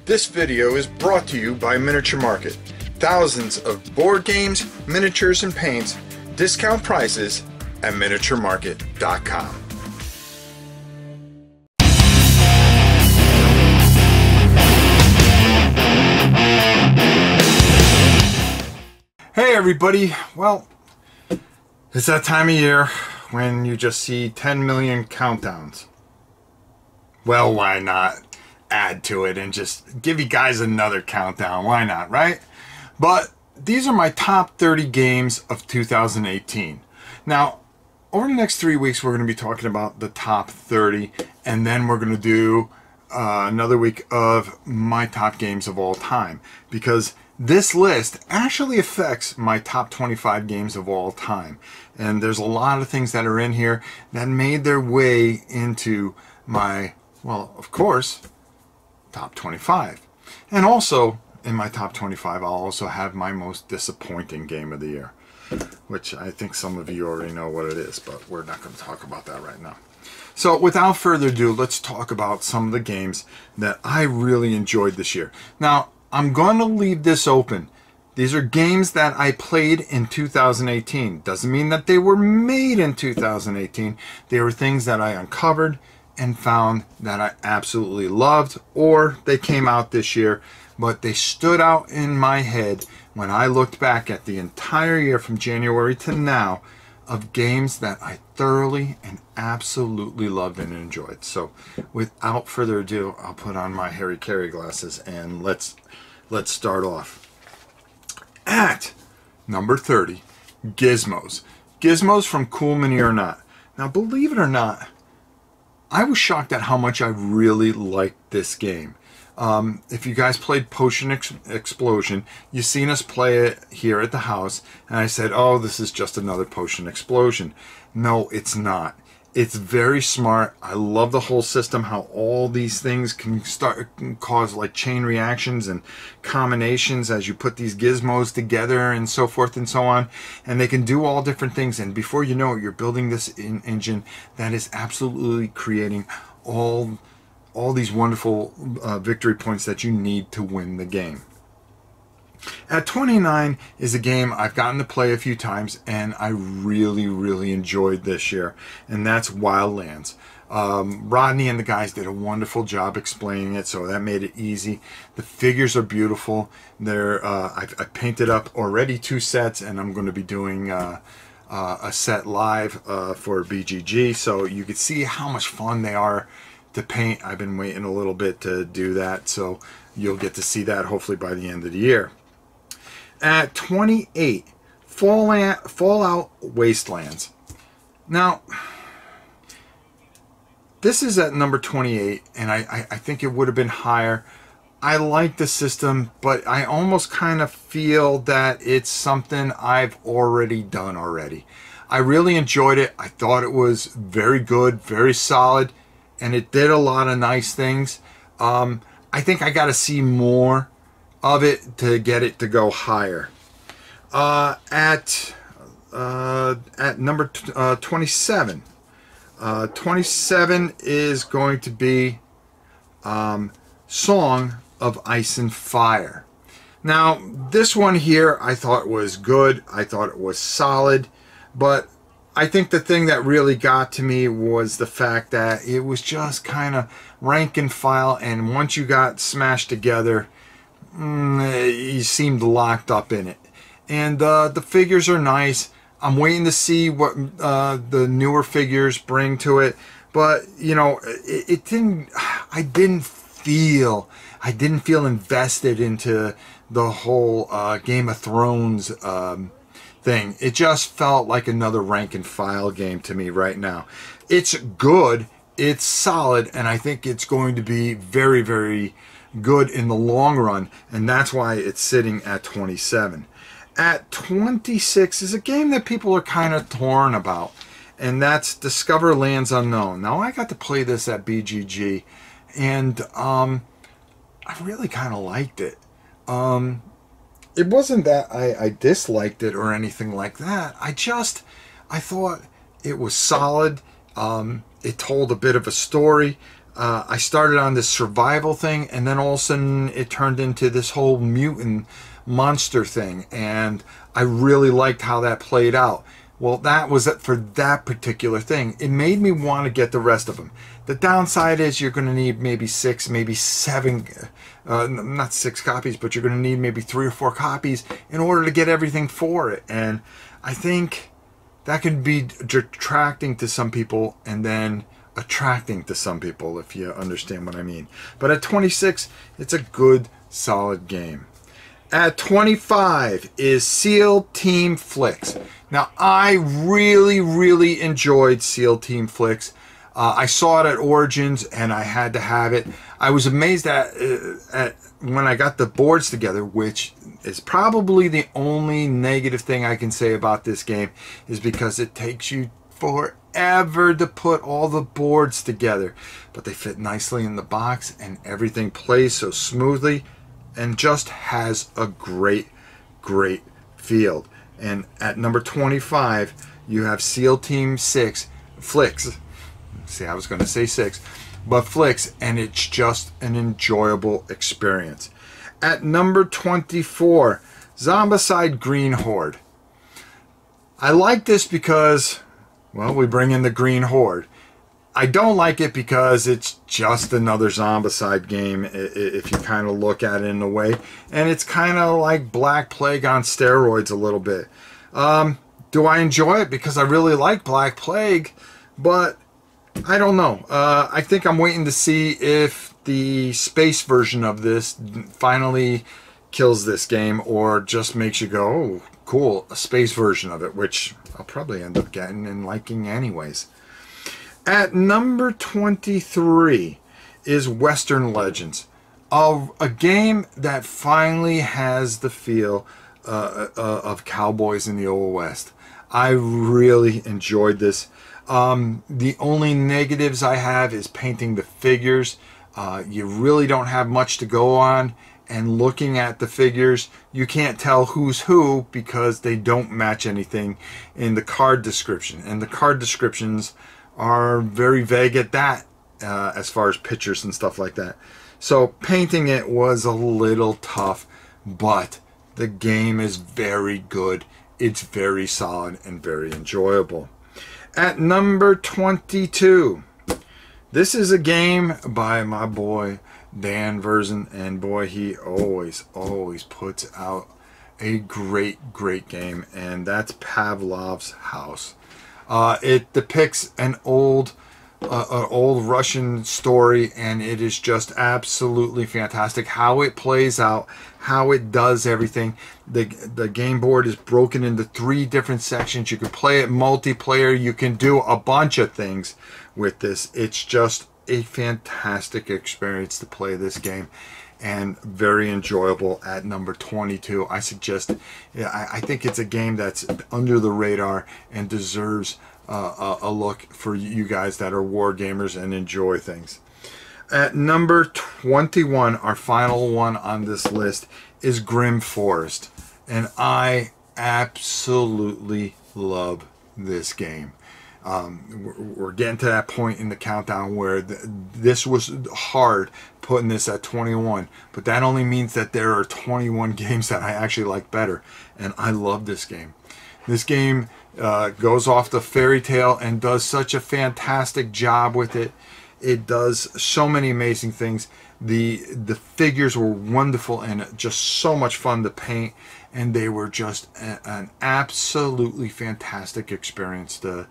This video is brought to you by Miniature Market. Thousands of board games, miniatures, and paints, discount prices at miniaturemarket.com. Hey everybody, well, it's that time of year when you just see 10 million countdowns. Well, why not add to it and just give you guys another countdown? Why not, right? But these are my top 30 games of 2018. Now, over the next 3 weeks, we're going to be talking about the top 30, and then we're going to do another week of my top games of all time, because this list actually affects my top 25 games of all time. And there's a lot of things that are in here that made their way into my, well, of course, top 25. And also, in my top 25, I'll also have my most disappointing game of the year, which I think some of you already know what it is, but we're not going to talk about that right now. So without further ado, let's talk about some of the games that I really enjoyed this year. Now, I'm going to leave this open. These are games that I played in 2018. Doesn't mean that they were made in 2018. They were things that I uncovered and found that I absolutely loved, or they came out this year, but they stood out in my head when I looked back at the entire year from January to now of games that I thoroughly and absolutely loved and enjoyed. So without further ado, I'll put on my Harry Carey glasses and let's start off. At number 30, Gizmos. Gizmos from Cool Mini or Not. Now, believe it or not, I was shocked at how much I really liked this game. If you guys played Potion Explosion, you've seen us play it here at the house, and I said, oh, this is just another Potion Explosion. No, it's not. It's very smart. I love the whole system, how all these things can cause like chain reactions and combinations as you put these gizmos together and so forth and so on. And they can do all different things. And before you know it, you're building this engine that is absolutely creating all these wonderful victory points that you need to win the game. At 29 is a game I've gotten to play a few times and I really enjoyed this year, and that's Wildlands. Rodney and the guys did a wonderful job explaining it, so that made it easy. The figures are beautiful. I painted up already 2 sets, and I'm going to be doing a set live for BGG, so you can see how much fun they are to paint. I've been waiting a little bit to do that, so you'll get to see that hopefully by the end of the year. At 28, Fallout Wastelands. Now, this is at number 28, and I think it would have been higher. I like the system, but I almost kind of feel that it's something I've already done already. I really enjoyed it. I thought it was very good, very solid, and it did a lot of nice things. I think I got to see more of it to get it to go higher. At number 27, 27 is going to be Song of Ice and Fire. Now, this one here I thought was good. I thought it was solid, but I think the thing that really got to me was the fact that it was just kind of rank and file, and once you got smashed together, you seemed locked up in it. And the figures are nice. I'm waiting to see what the newer figures bring to it, but you know, I didn't feel invested into the whole Game of Thrones thing. It just felt like another rank and file game to me right now. It's good, it's solid, and I think it's going to be very good in the long run, and that's why it's sitting at 27. At 26 is a game that people are kind of torn about, and that's Discover Lands Unknown. Now, I got to play this at BGG, and I really kind of liked it. It wasn't that I disliked it or anything like that. I thought it was solid. It told a bit of a story. I started on this survival thing, and then all of a sudden it turned into this whole mutant monster thing, and I really liked how that played out. Well, that was it for that particular thing. It made me want to get the rest of them. The downside is you're going to need maybe 6, maybe 7, not 6 copies, but you're going to need maybe 3 or 4 copies in order to get everything for it. And I think that can be detracting to some people and then attracting to some people, if you understand what I mean. But at 26, it's a good, solid game. At 25 is SEAL Team Flix. Now, I really enjoyed SEAL Team Flix. I saw it at Origins, and I had to have it. I was amazed at when I got the boards together, which is probably the only negative thing I can say about this game, is because it takes you forever to put all the boards together. But they fit nicely in the box, and everything plays so smoothly, and just has a great field. And at number 25, you have SEAL Team Flix. See, I was going to say 6, but Flix, and it's just an enjoyable experience. At number 24, Zombicide Green Horde. I like this because, well, we bring in the Green Horde. I don't like it because it's just another Zombicide game, if you kind of look at it in a way. And it's kind of like Black Plague on steroids a little bit. Do I enjoy it? Because I really like Black Plague, but I don't know. I think I'm waiting to see if the space version of this finally kills this game, or just makes you go, oh, cool, a space version of it, which I'll probably end up getting and liking anyways. At number 23 is Western Legends, a game that finally has the feel of cowboys in the Old West. I really enjoyed this. The only negatives I have is painting the figures. You really don't have much to go on, and looking at the figures, you can't tell who's who because they don't match anything in the card description, and the card descriptions are very vague at that, as far as pictures and stuff like that. So painting it was a little tough, but the game is very good. It's very solid and very enjoyable. At number 22, this is a game by my boy Dan Verzen, and boy, he always puts out a great game, and that's Pavlovs House. It depicts an old Russian story, and it is just absolutely fantastic how it plays out, how it does everything. The game board is broken into 3 different sections. You can play it multiplayer. You can do a bunch of things with this. It's just a fantastic experience to play this game, and very enjoyable. At number 22, I suggest, I think it's a game that's under the radar and deserves a look for you guys that are war gamers and enjoy things. At number 21, our final one on this list, is Grim Forest, and I absolutely love this game. We're getting to that point in the countdown where this was hard putting this at 21, but that only means that there are 21 games that I actually like better, and I love this game. This game goes off the fairy tale and does such a fantastic job with it. It does so many amazing things. The figures were wonderful and just so much fun to paint, and they were just an absolutely fantastic experience to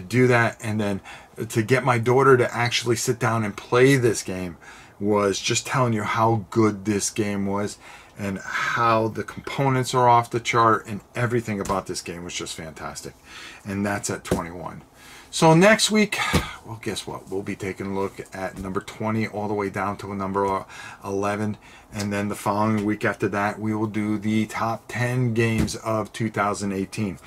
do that. And then to get my daughter to actually sit down and play this game was just telling you how good this game was, and how the components are off the chart, and everything about this game was just fantastic. And that's at 21. So next week, well, guess what? We'll be taking a look at number 20 all the way down to a number 11. And then the following week after that, we will do the top 10 games of 2018.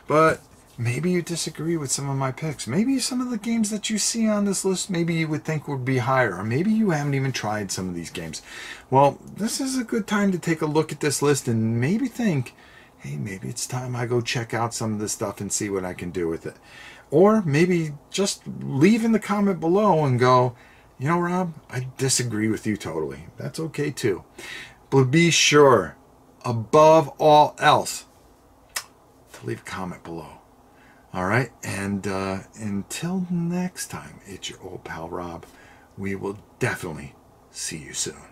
But maybe you disagree with some of my picks. Maybe some of the games that you see on this list, maybe you would think would be higher. Or maybe you haven't even tried some of these games. Well, this is a good time to take a look at this list and maybe think, hey, maybe it's time I go check out some of this stuff and see what I can do with it. Or maybe just leave in the comment below and go, You know, Rob, I disagree with you totally. That's okay too. But be sure, above all else, to leave a comment below. All right, and until next time, it's your old pal Rob. We will definitely see you soon.